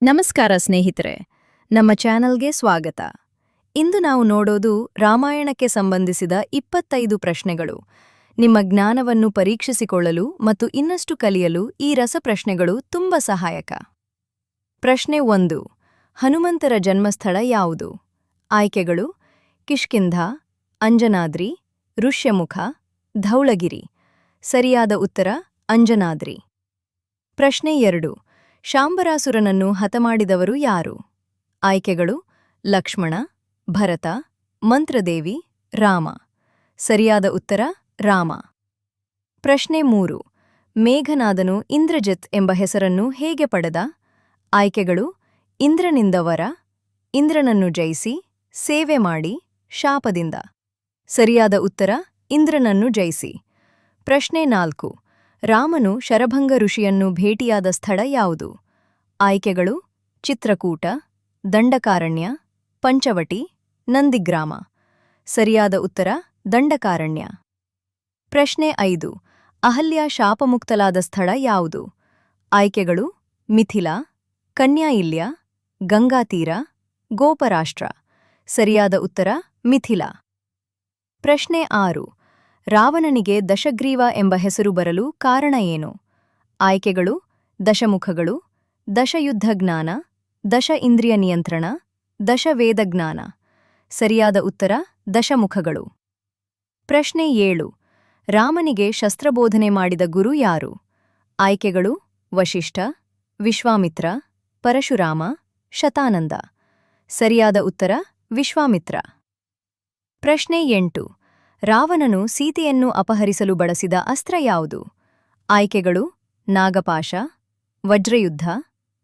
ನಮಸ್ಕಾರ ಸ್ನೇಹಿತರೆ, ನಮ್ಮ ಚಾನೆಲ್ಗೆ ಸ್ವಾಗತ. ಇಂದು ನಾವು ನೋಡೋದು ರಾಮಾಯಣಕ್ಕೆ ಸಂಬಂಧಿಸಿದ 25 ಪ್ರಶ್ನೆಗಳು. ನಿಮ್ಮ ಜ್ಞಾನವನ್ನು ಪರೀಕ್ಷಿಸಿಕೊಳ್ಳಲು ಮತ್ತು ಇನ್ನಷ್ಟು ಕಲಿಯಲು ಈ ರಸಪ್ರಶ್ನೆಗಳು ತುಂಬ ಸಹಾಯಕ. ಪ್ರಶ್ನೆ 1. ಹನುಮಂತರ ಜನ್ಮಸ್ಥಳ ಯಾವುದು? ಆಯ್ಕೆಗಳು: ಕಿಷ್ಕಿಂಧ, ಅಂಜನಾದ್ರಿ, ಋಷ್ಯಮುಖ, ಧೌಳಗಿರಿ. ಸರಿಯಾದ ಉತ್ತರ ಅಂಜನಾದ್ರಿ. ಪ್ರಶ್ನೆ 2. ಶಾಂಬರಾಸುರನನ್ನು ಹತಮಾಡಿದವರು ಯಾರು? ಆಯ್ಕೆಗಳು: ಲಕ್ಷ್ಮಣ, ಭರತ, ಮಂತ್ರದೇವಿ, ರಾಮ. ಸರಿಯಾದ ಉತ್ತರ ರಾಮ. ಪ್ರಶ್ನೆ 3. ಮೇಘನಾದನು ಇಂದ್ರಜಿತ್ ಎಂಬ ಹೆಸರನ್ನು ಹೇಗೆ ಪಡೆದ? ಆಯ್ಕೆಗಳು: ಇಂದ್ರನಿಂದ ವರ, ಇಂದ್ರನನ್ನು ಜಯಿಸಿ, ಸೇವೆ ಮಾಡಿ, ಶಾಪದಿಂದ. ಸರಿಯಾದ ಉತ್ತರ ಇಂದ್ರನನ್ನು ಜಯಿಸಿ. ಪ್ರಶ್ನೆ 4. ರಾಮನು ಶರಭಂಗ ಋಷಿಯನ್ನು ಭೇಟಿಯಾದ ಸ್ಥಳ ಯಾವುದು? ಆಯ್ಕೆಗಳು: ಚಿತ್ರಕೂಟ, ದಂಡಕಾರಣ್ಯ, ಪಂಚವಟಿ, ನಂದಿಗ್ರಾಮ. ಸರಿಯಾದ ಉತ್ತರ ದಂಡಕಾರಣ್ಯ. ಪ್ರಶ್ನೆ 5. ಅಹಲ್ಯ ಶಾಪಮುಕ್ತಲಾದ ಸ್ಥಳ ಯಾವುದು? ಆಯ್ಕೆಗಳು: ಮಿಥಿಲಾ, ಕನ್ಯಾಯಿಲ್ಯ, ಗಂಗಾತೀರ, ಗೋಪರಾಷ್ಟ್ರ. ಸರಿಯಾದ ಉತ್ತರ ಮಿಥಿಲಾ. ಪ್ರಶ್ನೆ 6. ರಾವಣನಿಗೆ ದಶಗ್ರೀವ ಎಂಬ ಹೆಸರು ಬರಲು ಕಾರಣ ಏನು? ಆಯ್ಕೆಗಳು: ದಶಮುಖಗಳು, ದಶಯುದ್ಧಜ್ಞಾನ, ದಶ ಇಂದ್ರಿಯ ನಿಯಂತ್ರಣ, ದಶವೇದಜ್ಞಾನ. ಸರಿಯಾದ ಉತ್ತರ ದಶಮುಖಗಳು. ಪ್ರಶ್ನೆ 7. ರಾಮನಿಗೆ ಶಸ್ತ್ರಬೋಧನೆ ಮಾಡಿದ ಗುರು ಯಾರು? ಆಯ್ಕೆಗಳು: ವಶಿಷ್ಠ, ವಿಶ್ವಾಮಿತ್ರ, ಪರಶುರಾಮ, ಶತಾನಂದ. ಸರಿಯಾದ ಉತ್ತರ ವಿಶ್ವಾಮಿತ್ರ. ಪ್ರಶ್ನೆ 8. ರಾವಣನು ಸೀತೆಯನ್ನು ಅಪಹರಿಸಲು ಬಳಸಿದ ಅಸ್ತ್ರ ಯಾವುದು? ಆಯ್ಕೆಗಳು: ನಾಗಪಾಶ, ವಜ್ರಯುದ್ಧ,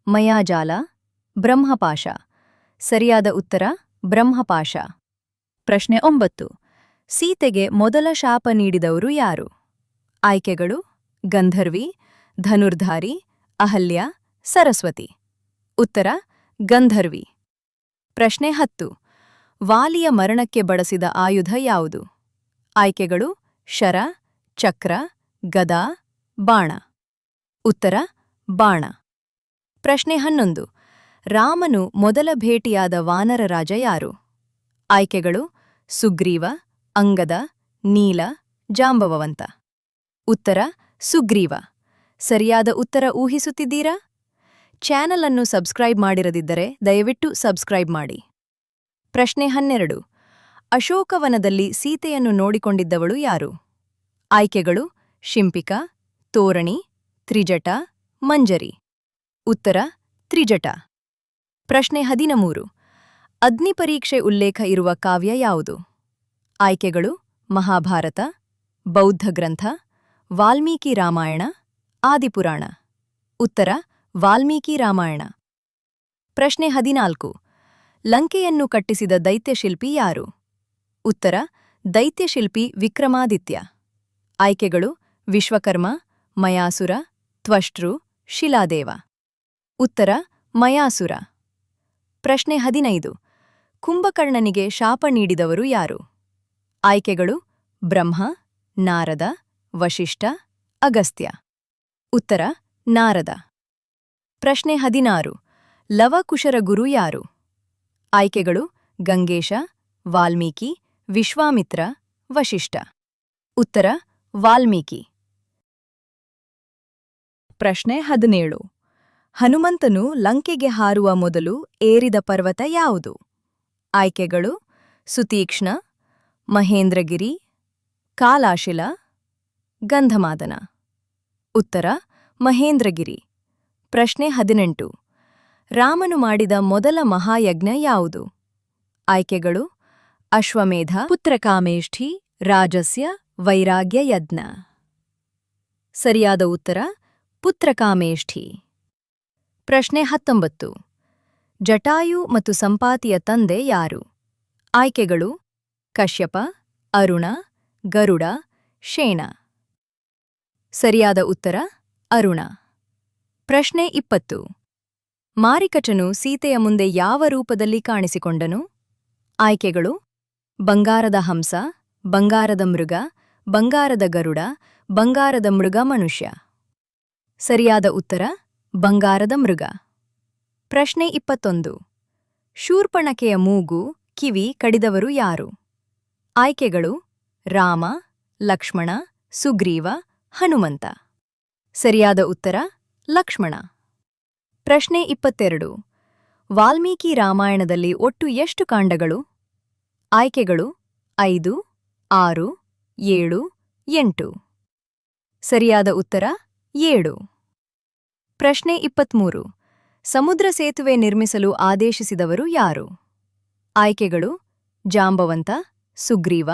ಮಯಾಜಾಲ, ಬ್ರಹ್ಮಪಾಶ. ಸರಿಯಾದ ಉತ್ತರ ಬ್ರಹ್ಮಪಾಶ. ಪ್ರಶ್ನೆ 9. ಸೀತೆಗೆ ಮೊದಲ ಶಾಪ ನೀಡಿದವರು ಯಾರು? ಆಯ್ಕೆಗಳು: ಗಂಧರ್ವಿ, ಧನುರ್ಧಾರಿ, ಅಹಲ್ಯ, ಸರಸ್ವತಿ. ಉತ್ತರ ಗಂಧರ್ವಿ. ಪ್ರಶ್ನೆ 10. ವಾಲಿಯ ಮರಣಕ್ಕೆ ಬಳಸಿದ ಆಯುಧ ಯಾವುದು? ಆಯ್ಕೆಗಳು: ಶರ, ಚಕ್ರ, ಗದಾ, ಬಾಣ. ಉತ್ತರ ಬಾಣ. ಪ್ರಶ್ನೆ 11. ರಾಮನು ಮೊದಲ ಭೇಟಿಯಾದ ವಾನರ ರಾಜ ಯಾರು? ಆಯ್ಕೆಗಳು: ಸುಗ್ರೀವ, ಅಂಗದ, ನೀಲ, ಜಾಂಬವಂತ. ಉತ್ತರ ಸುಗ್ರೀವ. ಸರಿಯಾದ ಉತ್ತರ ಊಹಿಸುತ್ತಿದ್ದೀರಾ? ಚಾನೆಲ್ ಅನ್ನು ಸಬ್ಸ್ಕ್ರೈಬ್ ಮಾಡಿರದಿದ್ದರೆ ದಯವಿಟ್ಟು ಸಬ್ಸ್ಕ್ರೈಬ್ ಮಾಡಿ. ಪ್ರಶ್ನೆ 12. ಅಶೋಕವನದಲ್ಲಿ ಸೀತೆಯನ್ನು ನೋಡಿಕೊಂಡಿದ್ದವಳು ಯಾರು? ಆಯ್ಕೆಗಳು: ಶಿಂಪಿಕಾ, ತೋರಣಿ, ತ್ರಿಜಟ, ಮಂಜರಿ. ಉತ್ತರ ತ್ರಿಜಟ. ಪ್ರಶ್ನೆ 13. ಅಗ್ನಿಪರೀಕ್ಷೆ ಉಲ್ಲೇಖ ಇರುವ ಕಾವ್ಯ ಯಾವುದು? ಆಯ್ಕೆಗಳು: ಮಹಾಭಾರತ, ಬೌದ್ಧ ಗ್ರಂಥ, ವಾಲ್ಮೀಕಿ ರಾಮಾಯಣ, ಆದಿಪುರಾಣ. ಉತ್ತರ ವಾಲ್ಮೀಕಿ ರಾಮಾಯಣ. ಪ್ರಶ್ನೆ 14. ಲಂಕೆಯನ್ನು ಕಟ್ಟಿಸಿದ ದೈತ್ಯಶಿಲ್ಪಿ ಯಾರು? ಉತ್ತರ ದೈತ್ಯಶಿಲ್ಪಿ ವಿಕ್ರಮಾದಿತ್ಯ. ಆಯ್ಕೆಗಳು: ವಿಶ್ವಕರ್ಮ, ಮಯಾಸುರ, ತ್ವಷ್ಟೃ, ಶಿಲಾದೇವ. ಉತ್ತರ ಮಯಾಸುರ. ಪ್ರಶ್ನೆ 15. ಕುಂಭಕರ್ಣನಿಗೆ ಶಾಪ ನೀಡಿದವರು ಯಾರು? ಆಯ್ಕೆಗಳು: ಬ್ರಹ್ಮ, ನಾರದ, ವಶಿಷ್ಠ, ಅಗಸ್ತ್ಯ. ಉತ್ತರ ನಾರದ. ಪ್ರಶ್ನೆ 16. ಲವಕುಶರ ಗುರು ಯಾರು? ಆಯ್ಕೆಗಳು: ಗಂಗೇಶ, ವಾಲ್ಮೀಕಿ, ವಿಶ್ವಾಮಿತ್ರ, ವಶಿಷ್ಠ. ಉತ್ತರ ವಾಲ್ಮೀಕಿ. ಪ್ರಶ್ನೆ 17. ಹನುಮಂತನು ಲಂಕೆಗೆ ಹಾರುವ ಮೊದಲು ಏರಿದ ಪರ್ವತ ಯಾವುದು? ಆಯ್ಕೆಗಳು: ಸುತೀಕ್ಷ್ಣ, ಮಹೇಂದ್ರಗಿರಿ, ಕಾಲಾಶಿಲ, ಗಂಧಮಾದನ. ಉತ್ತರ ಮಹೇಂದ್ರಗಿರಿ. ಪ್ರಶ್ನೆ 18. ರಾಮನು ಮಾಡಿದ ಮೊದಲ ಮಹಾಯಜ್ಞ ಯಾವುದು? ಆಯ್ಕೆಗಳು: ಅಶ್ವಮೇಧ, ಪುತ್ರಕಾಮೇಷ್ಠಿ, ರಾಜಸ್ಯ, ವೈರಾಗ್ಯ ಯಜ್ಞ. ಸರಿಯಾದ ಉತ್ತರ ಪುತ್ರಕಾಮೇಷ್ಠಿ. ಪ್ರಶ್ನೆ 19. ಜಟಾಯು ಮತ್ತು ಸಂಪಾತಿಯ ತಂದೆ ಯಾರು? ಆಯ್ಕೆಗಳು: ಕಶ್ಯಪ, ಅರುಣ, ಗರುಡ, ಶೇಣ. ಸರಿಯಾದ ಉತ್ತರ ಅರುಣ. ಪ್ರಶ್ನೆ 20. ಮಾರೀಕಚನು ಸೀತೆಯ ಮುಂದೆ ಯಾವ ರೂಪದಲ್ಲಿ ಕಾಣಿಸಿಕೊಂಡನು? ಆಯ್ಕೆಗಳು: ಬಂಗಾರದ ಹಂಸ, ಬಂಗಾರದ ಮೃಗ, ಬಂಗಾರದ ಗರುಡ, ಬಂಗಾರದ ಮೃಗ ಮನುಷ್ಯ. ಸರಿಯಾದ ಉತ್ತರ ಬಂಗಾರದ ಮೃಗ. ಪ್ರಶ್ನೆ 21. ಶೂರ್ಪಣಖೆಯ ಮೂಗು, ಕಿವಿ ಕಡಿದವರು ಯಾರು? ಆಯ್ಕೆಗಳು ರಾಮ, ಲಕ್ಷ್ಮಣ, ಸುಗ್ರೀವ, ಹನುಮಂತ. ಸರಿಯಾದ ಉತ್ತರ ಲಕ್ಷ್ಮಣ. ಪ್ರಶ್ನೆ 22. ವಾಲ್ಮೀಕಿ ರಾಮಾಯಣದಲ್ಲಿ ಒಟ್ಟು ಎಷ್ಟು ಕಾಂಡಗಳು? ಆಯ್ಕೆಗಳು 5, 6, 7, 8. ಸರಿಯಾದ ಉತ್ತರ 7. ಪ್ರಶ್ನೆ 23. ಸಮುದ್ರ ಸೇತುವೆ ನಿರ್ಮಿಸಲು ಆದೇಶಿಸಿದವರು ಯಾರು? ಆಯ್ಕೆಗಳು ಜಾಂಬವಂತ, ಸುಗ್ರೀವ,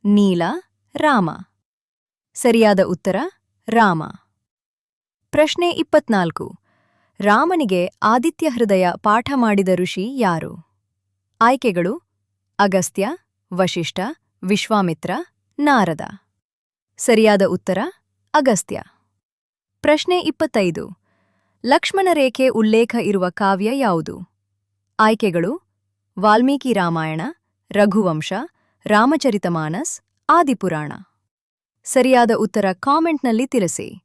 ನೀಲ, ರಾಮ. ಸರಿಯಾದ ಉತ್ತರ ರಾಮ. ಪ್ರಶ್ನೆ 24. ರಾಮನಿಗೆ ಆದಿತ್ಯ ಹೃದಯ ಪಾಠ ಮಾಡಿದ ಋಷಿ ಯಾರು? ಆಯ್ಕೆಗಳು ಅಗಸ್ತ್ಯ, ವಶಿಷ್ಠ, ವಿಶ್ವಾಮಿತ್ರ, ನಾರದ. ಸರಿಯಾದ ಉತ್ತರ ಅಗಸ್ತ್ಯ. ಪ್ರಶ್ನೆ 25. ಲಕ್ಷ್ಮಣ ರೇಖೆ ಉಲ್ಲೇಖ ಇರುವ ಕಾವ್ಯ ಯಾವುದು? ಆಯ್ಕೆಗಳು ವಾಲ್ಮೀಕಿ ರಾಮಾಯಣ, ರಘುವಂಶ, ರಾಮಚರಿತಮಾನಸ್, ಆದಿಪುರಾಣ. ಸರಿಯಾದ ಉತ್ತರ ಕಾಮೆಂಟ್ನಲ್ಲಿ ತಿಳಿಸಿ.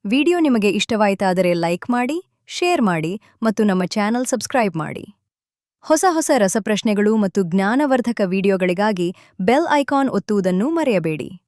ವಿಡಿಯೋ ನಿಮಗೆ ಇಷ್ಟವಾಯಿತಾದರೆ ಲೈಕ್ ಮಾಡಿ, ಶೇರ್ ಮಾಡಿ ಮತ್ತು ನಮ್ಮ ಚಾನೆಲ್ ಸಬ್ಸ್ಕ್ರೈಬ್ ಮಾಡಿ. ಹೊಸ ರಸಪ್ರಶ್ನೆಗಳು ಮತ್ತು ಜ್ಞಾನವರ್ಧಕ ವಿಡಿಯೋಗಳಿಗಾಗಿ ಬೆಲ್ ಐಕಾನ್ ಒತ್ತುವುದನ್ನು ಮರೆಯಬೇಡಿ.